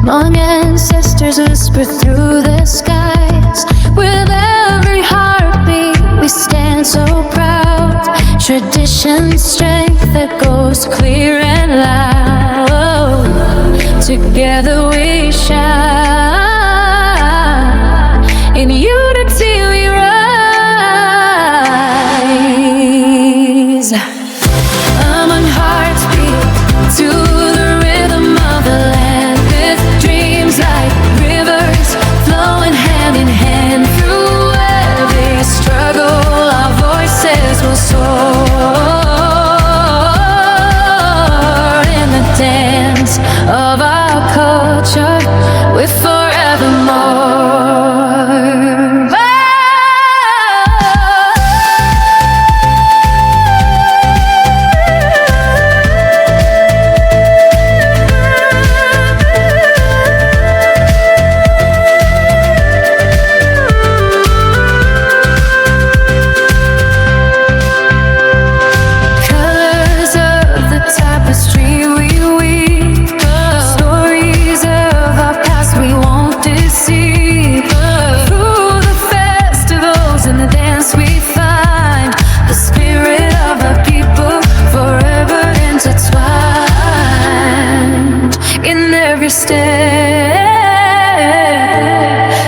Hmong ancestors whisper through the skies. With every heartbeat we stand so proud. Tradition, strength that goes clear and loud. Together we shine. In unity we rise. Hmong hearts beat to the rhythm of the land, with dreams like rivers flowing hand in hand. Through every struggle our voices will soar. In the dance of our culture with forevermore.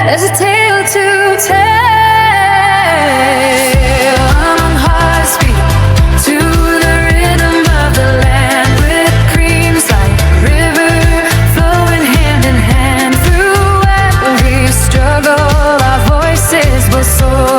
There's a tale to tell. Hmong hearts beat to the rhythm of the land, with dreams like river flowing hand in hand. Through every struggle our voices will soar.